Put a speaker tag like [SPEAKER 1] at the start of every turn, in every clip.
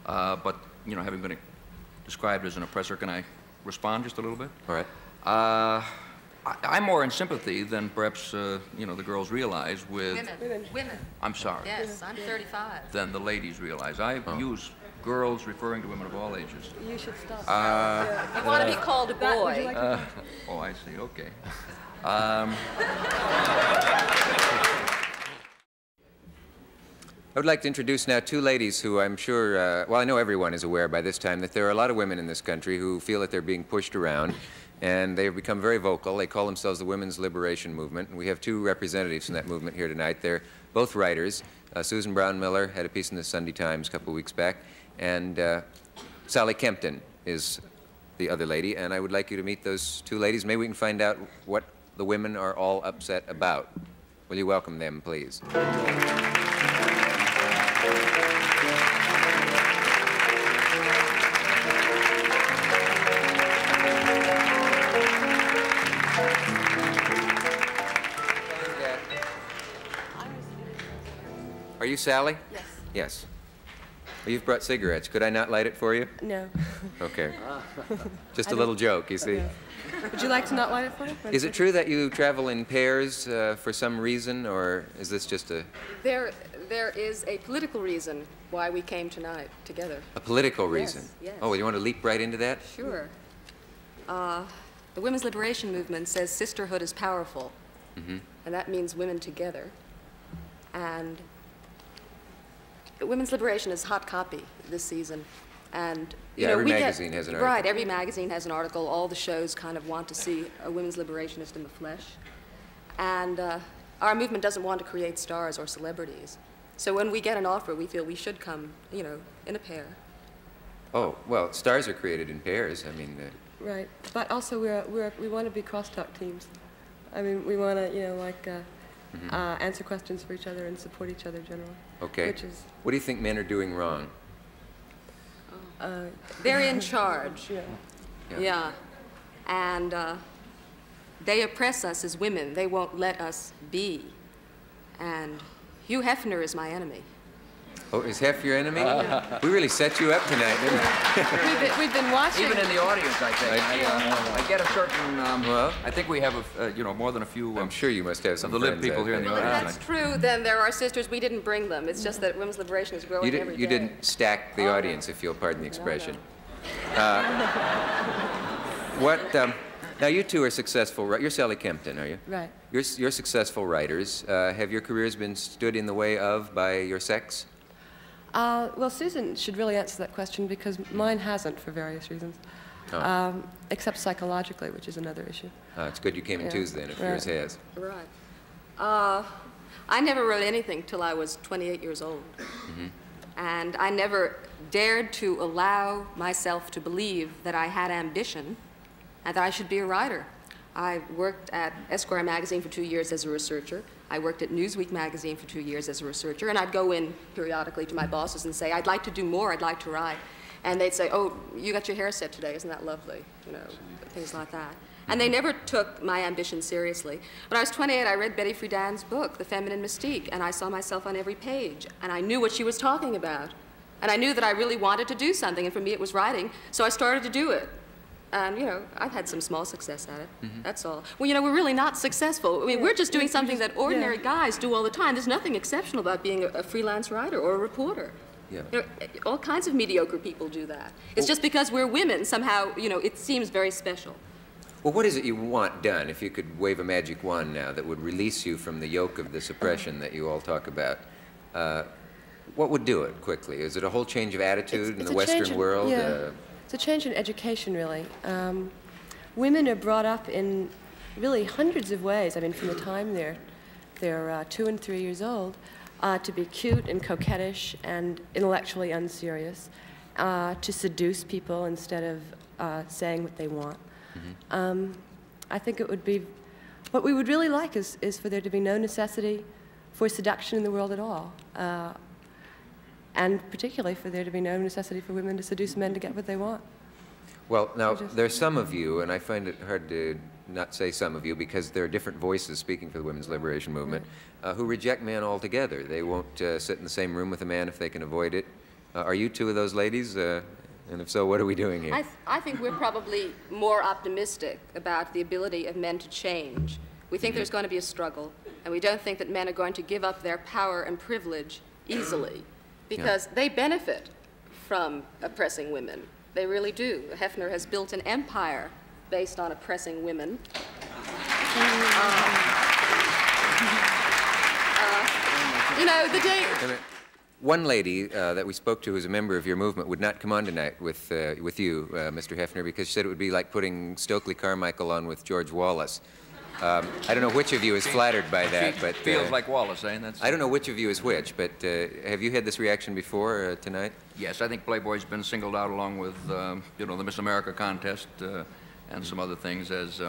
[SPEAKER 1] But, you know, having been described as an oppressor, can I respond just a little bit?
[SPEAKER 2] All right.
[SPEAKER 1] I'm more in sympathy than perhaps, you know, the girls realize with...
[SPEAKER 3] Women.
[SPEAKER 1] I'm sorry.
[SPEAKER 3] Yes, I'm 35.
[SPEAKER 1] Than the ladies realize. I use girls referring to women of all ages.
[SPEAKER 4] You should stop.
[SPEAKER 3] You want to be called a boy.
[SPEAKER 1] Oh, I see. Okay.
[SPEAKER 2] I would like to introduce now two ladies who I'm sure, well, I know everyone is aware by this time that there are a lot of women in this country who feel that they're being pushed around, and they have become very vocal. They call themselves the Women's Liberation Movement, and we have two representatives from that movement here tonight. They're both writers. Susan Brown Miller had a piece in the Sunday Times a couple of weeks back, and Sally Kempton is the other lady, and I would like you to meet those two ladies. Maybe we can find out what the women are all upset about. Will you welcome them, please? Are you Sally?
[SPEAKER 4] Yes.
[SPEAKER 2] Yes. Well, you've brought cigarettes. Could I not light it for you?
[SPEAKER 4] No.
[SPEAKER 2] Okay. Just a little joke, you see.
[SPEAKER 4] Okay. Would you like to not light it for me?
[SPEAKER 2] Is it true that you travel in pairs for some reason, or is this just a...
[SPEAKER 3] There is a political reason why we came tonight together.
[SPEAKER 2] A political reason?
[SPEAKER 3] Yes.
[SPEAKER 2] Oh, well, you want to leap right into that?
[SPEAKER 3] Sure. The Women's Liberation Movement says sisterhood is powerful.
[SPEAKER 2] Mm-hmm.
[SPEAKER 3] And that means women together. And Women's Liberation is hot copy this season. And, you know,
[SPEAKER 2] every magazine has an article.
[SPEAKER 3] Right, every magazine has an article. All the shows kind of want to see a women's liberationist in the flesh. And our movement doesn't want to create stars or celebrities. So when we get an offer, we feel we should come, you know, in a pair.
[SPEAKER 2] Oh, well, stars are created in pairs. I mean...
[SPEAKER 4] Right, but also we want to be crosstalk teams. I mean, we want to, you know, like answer questions for each other and support each other generally.
[SPEAKER 2] Okay.
[SPEAKER 4] Which is...
[SPEAKER 2] What do you think men are doing wrong?
[SPEAKER 3] They're in charge.
[SPEAKER 4] Yeah.
[SPEAKER 3] And they oppress us as women. They won't let us be. And Hugh Hefner is my enemy.
[SPEAKER 2] Oh, is Hef your enemy? We really set you up tonight, didn't we?
[SPEAKER 4] we've been watching.
[SPEAKER 1] Even in the audience, I think. I get a certain,
[SPEAKER 2] well,
[SPEAKER 1] I think we have, you know, more than a few...
[SPEAKER 2] I'm sure you must have some
[SPEAKER 1] of the lib
[SPEAKER 2] friends
[SPEAKER 1] people
[SPEAKER 2] out
[SPEAKER 1] here in the
[SPEAKER 2] there.
[SPEAKER 3] Well, if
[SPEAKER 1] audience.
[SPEAKER 3] that's true, then there are sisters. We didn't bring them. It's just that women's liberation is growing every day.
[SPEAKER 2] You didn't stack the audience, if you'll pardon the expression. Now, you two are successful. You're Sally Kempton, are you?
[SPEAKER 4] Right.
[SPEAKER 2] You're successful writers. Have your careers been stood in the way of by your sex?
[SPEAKER 4] Well, Susan should really answer that question because mine hasn't for various reasons, except psychologically, which is another issue.
[SPEAKER 2] It's good you came in Tuesday, then, if yours has.
[SPEAKER 3] Right. I never wrote anything till I was 28 years old.
[SPEAKER 2] Mm-hmm.
[SPEAKER 3] And I never dared to allow myself to believe that I had ambition and that I should be a writer. I worked at Esquire magazine for 2 years as a researcher. I worked at Newsweek magazine for 2 years as a researcher, and I'd go in periodically to my bosses and say, I'd like to do more, I'd like to write. And they'd say, oh, you got your hair set today, isn't that lovely? You know, things like that. And they never took my ambition seriously. When I was 28, I read Betty Friedan's book, The Feminine Mystique, and I saw myself on every page, and I knew what she was talking about. And I knew that I really wanted to do something, and for me it was writing, so I started to do it. And, you know, I've had some small success at it.
[SPEAKER 2] Mm-hmm.
[SPEAKER 3] That's all. Well, you know, we're really not successful. I mean, we're just doing something that ordinary guys do all the time. There's nothing exceptional about being a freelance writer or a reporter.
[SPEAKER 2] Yeah.
[SPEAKER 3] You know, all kinds of mediocre people do that. It's just because we're women, somehow, you know, it seems very special.
[SPEAKER 2] Well, what is it you want done, if you could wave a magic wand now, that would release you from the yoke of this oppression that you all talk about? What would do it quickly? Is it a whole change of attitude in the Western world?
[SPEAKER 4] Yeah. It's a change in education, really. Women are brought up in really hundreds of ways. I mean, from the time they're 2 and 3 years old, to be cute and coquettish and intellectually unserious, to seduce people instead of saying what they want.
[SPEAKER 2] Mm-hmm.
[SPEAKER 4] I think it would be, what we would really like is for there to be no necessity for seduction in the world at all. And particularly for there to be no necessity for women to seduce men to get what they want.
[SPEAKER 2] Well, now, there's some of you, and I find it hard to not say some of you, because there are different voices speaking for the Women's Liberation Movement, who reject men altogether. They won't sit in the same room with a man if they can avoid it. Are you two of those ladies? And if so, what are we doing here?
[SPEAKER 3] I think we're probably more optimistic about the ability of men to change. We think there's going to be a struggle, and we don't think that men are going to give up their power and privilege easily, because they benefit from oppressing women. They really do. Hefner has built an empire based on oppressing women. You know, the day...
[SPEAKER 2] One lady that we spoke to who's a member of your movement would not come on tonight with you, Mr. Hefner, because she said it would be like putting Stokely Carmichael on with George Wallace. I don't know which of you is flattered by that, but...
[SPEAKER 1] Feels like Wallace, eh?
[SPEAKER 2] I don't know which of you is which, but have you had this reaction before tonight?
[SPEAKER 1] Yes, I think Playboy's been singled out along with, you know, the Miss America contest and some other things as,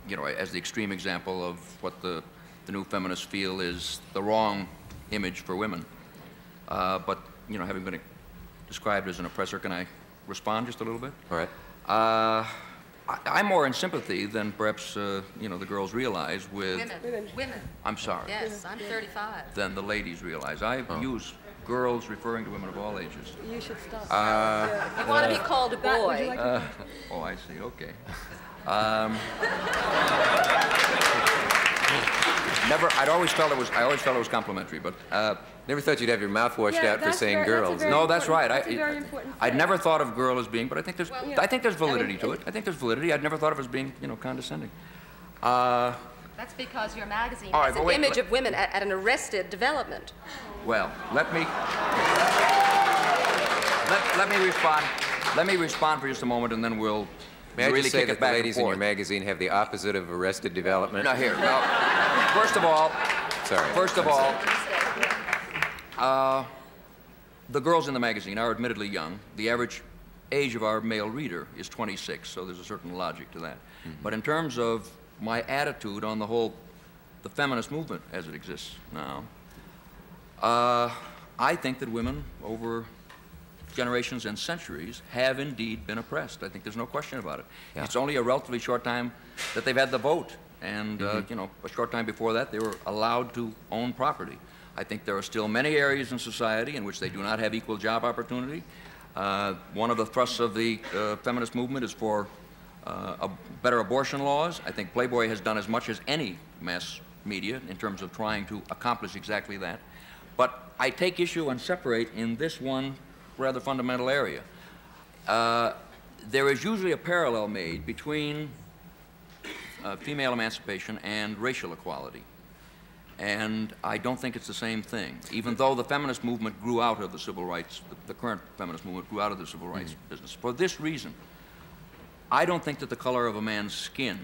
[SPEAKER 1] you know, as the extreme example of what the new feminists feel is the wrong image for women. But, you know, having been described as an oppressor, can I respond just a little bit?
[SPEAKER 2] All right.
[SPEAKER 1] I'm more in sympathy than perhaps, you know, the girls realize with...
[SPEAKER 3] Women.
[SPEAKER 1] I'm sorry.
[SPEAKER 3] Yes, I'm 35.
[SPEAKER 1] Than the ladies realize. I use girls referring to women of all ages.
[SPEAKER 4] You should stop.
[SPEAKER 3] You want to be called a boy.
[SPEAKER 1] Oh, I see. Okay. I always felt it was complimentary, but
[SPEAKER 2] Never thought you'd have your mouth washed out for saying girls.
[SPEAKER 1] no, that's right.
[SPEAKER 4] That's a very important
[SPEAKER 1] I'd
[SPEAKER 4] phrase.
[SPEAKER 1] never thought of girl as being, but I think there's validity to it. I think there's validity. I'd never thought of it as being, you know, condescending.
[SPEAKER 3] That's because your magazine
[SPEAKER 1] All right,
[SPEAKER 3] has
[SPEAKER 1] but
[SPEAKER 3] an
[SPEAKER 1] wait,
[SPEAKER 3] image of women at an arrested development.
[SPEAKER 1] Well, let me respond. Let me respond for just a moment, and then we'll
[SPEAKER 2] May I
[SPEAKER 1] really
[SPEAKER 2] just say
[SPEAKER 1] kick
[SPEAKER 2] that
[SPEAKER 1] it
[SPEAKER 2] the
[SPEAKER 1] back
[SPEAKER 2] ladies
[SPEAKER 1] and
[SPEAKER 2] in your
[SPEAKER 1] forth.
[SPEAKER 2] magazine have the opposite of arrested development?
[SPEAKER 1] Now here. Now, first of all, the girls in the magazine are admittedly young. The average age of our male reader is 26, so there's a certain logic to that. But in terms of my attitude on the feminist movement as it exists now, I think that women over generations and centuries have indeed been oppressed. I think there's no question about it. Yeah. It's only a relatively short time that they've had the vote, and you know, a short time before that they were allowed to own property. I think there are still many areas in society in which they do not have equal job opportunity. One of the thrusts of the feminist movement is for better abortion laws. I think Playboy has done as much as any mass media in terms of trying to accomplish exactly that. But I take issue and separate in this one rather fundamental area. There is usually a parallel made between female emancipation and racial equality. And I don't think it's the same thing, even though the feminist movement grew out of the civil rights, the current feminist movement grew out of the civil rights business. For this reason, I don't think that the color of a man's skin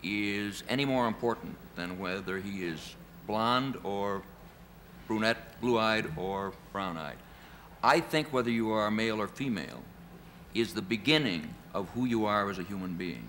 [SPEAKER 1] is any more important than whether he is blonde or brunette, blue-eyed or brown-eyed. I think whether you are male or female is the beginning of who you are as a human being.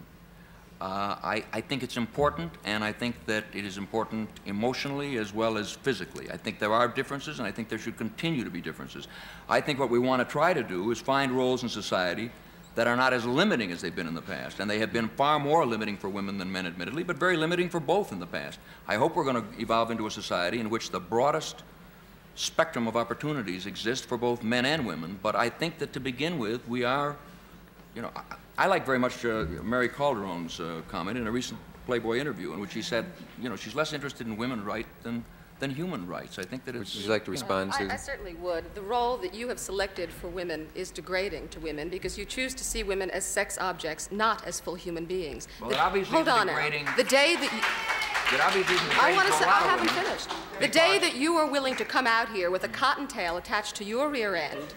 [SPEAKER 1] I think it's important, and I think that it is important emotionally as well as physically. I think there are differences, and I think there should continue to be differences. I think what we want to try to do is find roles in society that are not as limiting as they've been in the past, and they have been far more limiting for women than men, admittedly, but very limiting for both in the past. I hope we're going to evolve into a society in which the broadest spectrum of opportunities exist for both men and women, but I think that to begin with, we are, you know, I like very much Mary Calderon's comment in a recent Playboy interview in which she said, you know, she's less interested in women's rights than human rights. I think that it's...
[SPEAKER 2] Would you like to respond, Susan?
[SPEAKER 3] I certainly would. The role that you have selected for women is degrading to women because you choose to see women as sex objects, not as full human beings.
[SPEAKER 1] Well, it obviously
[SPEAKER 3] hold
[SPEAKER 1] is
[SPEAKER 3] on
[SPEAKER 1] degrading...
[SPEAKER 3] now. The day that you... I want to say, I haven't finished. The day that you are willing to come out here with a cottontail attached to your rear end.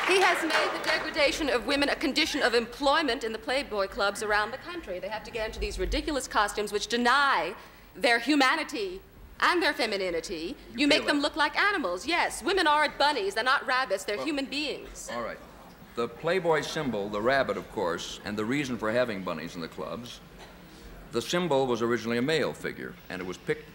[SPEAKER 3] He has made the degradation of women a condition of employment in the Playboy clubs around the country. They have to get into these ridiculous costumes which deny their humanity and their femininity. You make them look like animals. Yes, women aren't bunnies. They're not rabbits. They're human beings.
[SPEAKER 1] All right. The Playboy symbol, the rabbit, of course, and the reason for having bunnies in the clubs, the symbol was originally a male figure, and it was picked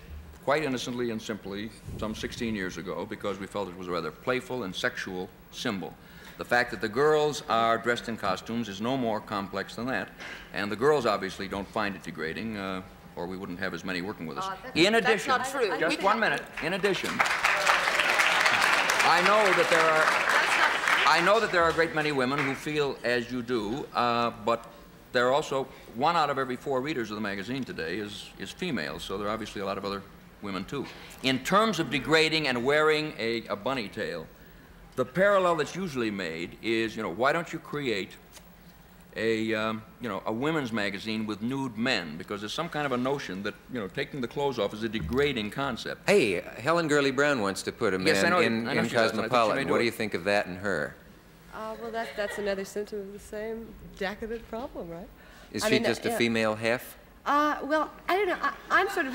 [SPEAKER 1] quite innocently and simply some 16 years ago because we felt it was a rather playful and sexual symbol. The fact that the girls are dressed in costumes is no more complex than that. And the girls obviously don't find it degrading, or we wouldn't have as many working with us. In addition,
[SPEAKER 3] that's not true.
[SPEAKER 1] just 1 minute. In addition, I know that there are a great many women who feel as you do, but there are also 1 out of every 4 readers of the magazine today is female, so there are obviously a lot of other women too. In terms of degrading and wearing a bunny tail, the parallel that's usually made is, why don't you create a women's magazine with nude men? Because there's some kind of a notion that, taking the clothes off is a degrading concept.
[SPEAKER 2] Hey, Helen Gurley Brown wants to put a man in Cosmopolitan. What do you think of that and her?
[SPEAKER 4] Well, that's another symptom of the same decadent problem, right?
[SPEAKER 2] Is she just a female half?
[SPEAKER 4] Well, I don't know. I'm sort of...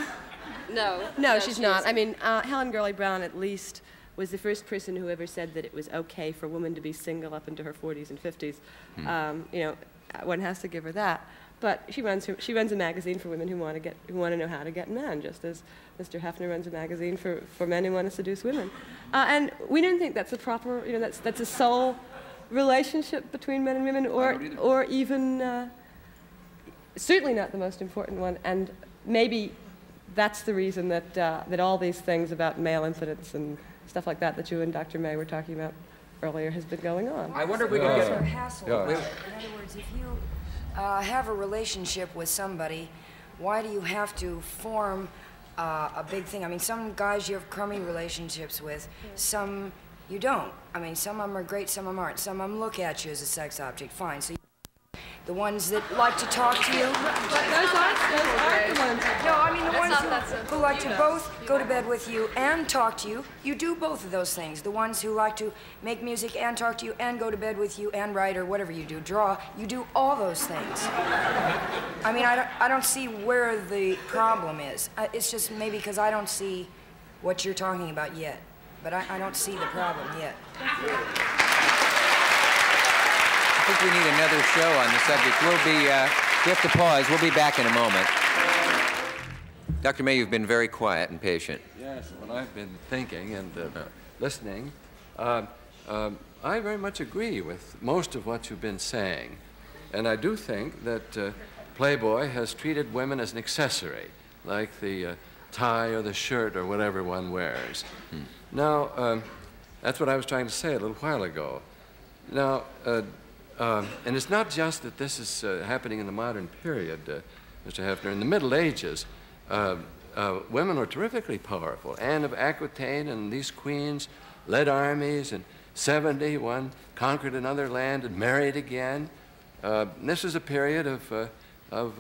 [SPEAKER 4] No, she's not. I mean, Helen Gurley Brown, at least, was the first person who ever said that it was okay for women to be single up into her 40s and 50s. One has to give her that. But she runs a magazine for women who want to know how to get men, just as Mr. Hefner runs a magazine for men who want to seduce women. And we don't think that's a proper, that's a sole relationship between men and women, or even certainly not the most important one. And maybe that's the reason that all these things about male impotence and stuff like that you and Dr. May were talking about earlier has been going on.
[SPEAKER 1] I wonder if we could get
[SPEAKER 5] a hassle. In other words, if you have a relationship with somebody, why do you have to form a big thing? I mean, some guys you have crummy relationships with, some you don't. I mean, some of them are great, some of them aren't. Some of them look at you as a sex object, fine. So the ones that like to talk to you.
[SPEAKER 4] Those aren't the ones.
[SPEAKER 5] No, I mean the ones who like to both go to bed with you and talk to you. You do both of those things. The ones who like to make music and talk to you and go to bed with you and write or whatever you do, draw. You do all those things. I mean, I don't see where the problem is. It's just maybe because I don't see what you're talking about yet. But I don't see the problem yet.
[SPEAKER 2] I think we need another show on the subject. We have to pause. We'll be back in a moment. Dr. May, you've been very quiet and patient.
[SPEAKER 6] Yes, well, I've been thinking and listening. I very much agree with most of what you've been saying. And I do think that Playboy has treated women as an accessory, like the tie or the shirt or whatever one wears. Now, that's what I was trying to say a little while ago. Now, and it's not just that this is happening in the modern period, Mr. Hefner. In the Middle Ages, women were terrifically powerful. Anne of Aquitaine and these queens led armies, and 70, one conquered another land and married again. This is a period of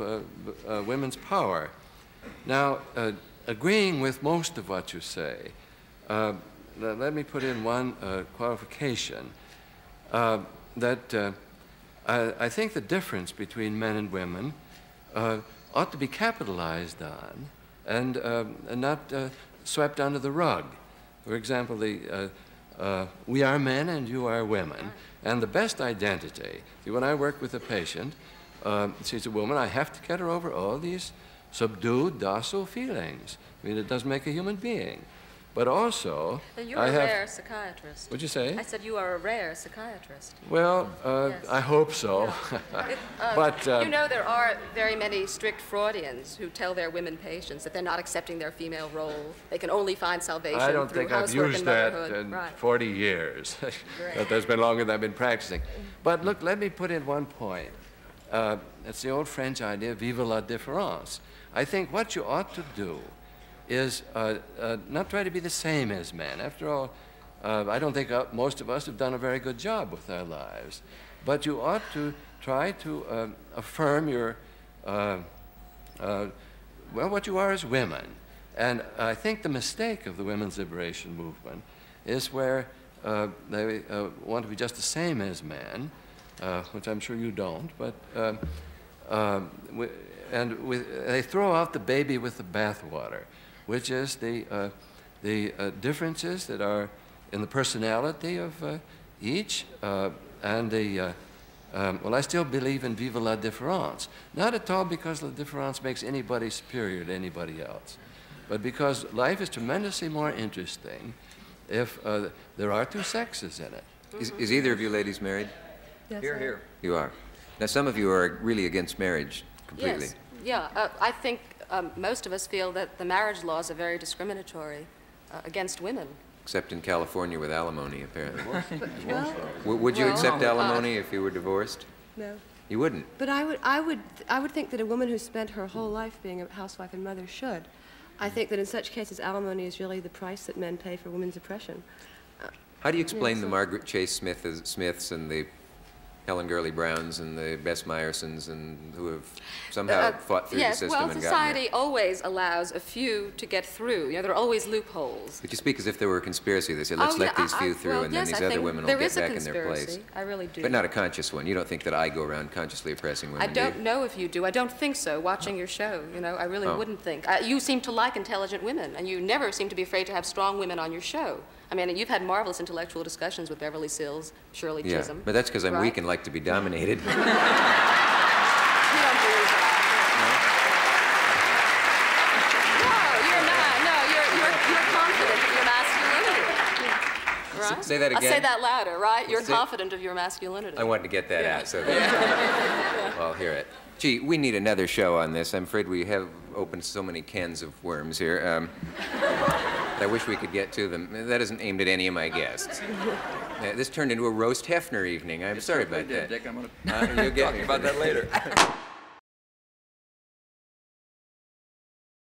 [SPEAKER 6] women's power. Now, agreeing with most of what you say, let me put in one qualification. That I think the difference between men and women ought to be capitalized on and not swept under the rug. For example, we are men and you are women, and the best identity. See, when I work with a patient, she's a woman, I have to get her over all these subdued, docile feelings. I mean, it does make a human being. But also,
[SPEAKER 3] you're a rare psychiatrist.
[SPEAKER 6] What'd you say?
[SPEAKER 3] I said you are a rare psychiatrist.
[SPEAKER 6] Well,
[SPEAKER 3] yes.
[SPEAKER 6] I hope so. But
[SPEAKER 3] there are very many strict Freudians who tell their women patients that they're not accepting their female role. They can only find salvation
[SPEAKER 6] I don't
[SPEAKER 3] through
[SPEAKER 6] think I've
[SPEAKER 3] housework
[SPEAKER 6] used
[SPEAKER 3] and
[SPEAKER 6] that
[SPEAKER 3] motherhood.
[SPEAKER 6] in
[SPEAKER 3] Right.
[SPEAKER 6] 40 years. That's been longer than I've been practicing. But look, let me put in one point. It's the old French idea, vive la différence. I think what you ought to do is not try to be the same as men. After all, I don't think most of us have done a very good job with our lives. But you ought to try to affirm your, what you are as women. And I think the mistake of the women's liberation movement is where they want to be just the same as men, which I'm sure you don't, but they throw out the baby with the bathwater, which is the differences that are in the personality of each, and well, I still believe in vive la différence. Not at all because la différence makes anybody superior to anybody else, but because life is tremendously more interesting if there are two sexes in it.
[SPEAKER 2] Is either of you ladies married?
[SPEAKER 4] Yes,
[SPEAKER 1] Here, here.
[SPEAKER 2] You are. Now, some of you are really against marriage completely.
[SPEAKER 3] Yes. Yeah, I think most of us feel that the marriage laws are very discriminatory against women.
[SPEAKER 2] Except in California with alimony, apparently.
[SPEAKER 4] Well,
[SPEAKER 2] Would you
[SPEAKER 3] Well,
[SPEAKER 2] accept alimony if you were divorced?
[SPEAKER 4] no.
[SPEAKER 2] You wouldn't.
[SPEAKER 4] But I would think that a woman who spent her whole life being a housewife and mother should. I think that in such cases, alimony is really the price that men pay for women's oppression.
[SPEAKER 2] How do you explain
[SPEAKER 4] Yeah,
[SPEAKER 2] the
[SPEAKER 4] so-
[SPEAKER 2] Margaret Chase Smiths and the Helen Gurley Browns and the Bess Meyersons and who have somehow fought through the
[SPEAKER 3] Yes,
[SPEAKER 2] system
[SPEAKER 3] well,
[SPEAKER 2] and gotten
[SPEAKER 3] society
[SPEAKER 2] there?
[SPEAKER 3] always allows a few to get through. You know, there are always loopholes.
[SPEAKER 2] But you speak as if there were a conspiracy. They say, let's
[SPEAKER 3] Oh,
[SPEAKER 2] let
[SPEAKER 3] yeah,
[SPEAKER 2] these few through,
[SPEAKER 3] well,
[SPEAKER 2] and then
[SPEAKER 3] yes,
[SPEAKER 2] these
[SPEAKER 3] I
[SPEAKER 2] other
[SPEAKER 3] think
[SPEAKER 2] women will
[SPEAKER 3] there
[SPEAKER 2] get
[SPEAKER 3] is a
[SPEAKER 2] back in their place.
[SPEAKER 3] conspiracy. I really do.
[SPEAKER 2] But not a conscious one. You don't think that I go around consciously oppressing women,
[SPEAKER 3] I don't know if you do. I don't think so, watching your show. You know, I really
[SPEAKER 2] Oh.
[SPEAKER 3] wouldn't think. You seem to like intelligent women, and you never seem to be afraid to have strong women on your show. I mean, you've had marvelous intellectual discussions with Beverly Sills, Shirley
[SPEAKER 2] Yeah,
[SPEAKER 3] Chisholm.
[SPEAKER 2] but that's because I'm
[SPEAKER 3] right?
[SPEAKER 2] weak and like to be dominated.
[SPEAKER 3] You don't believe that. No, you're not. No, you're confident of your masculinity. Right?
[SPEAKER 2] Say that
[SPEAKER 3] I'll
[SPEAKER 2] again.
[SPEAKER 3] say that louder, right? You're
[SPEAKER 2] Say-
[SPEAKER 3] confident of your masculinity.
[SPEAKER 2] I wanted to get that out, so that I'll hear it. Gee, we need another show on this. I'm afraid we have opened so many cans of worms here. I wish we could get to them. That isn't aimed at any of my guests. This turned into a roast Hefner evening. I'm sorry about that.
[SPEAKER 1] Dick, I'm going
[SPEAKER 2] You'll
[SPEAKER 1] to
[SPEAKER 2] get
[SPEAKER 1] talk
[SPEAKER 2] me
[SPEAKER 1] about
[SPEAKER 2] for
[SPEAKER 1] that later.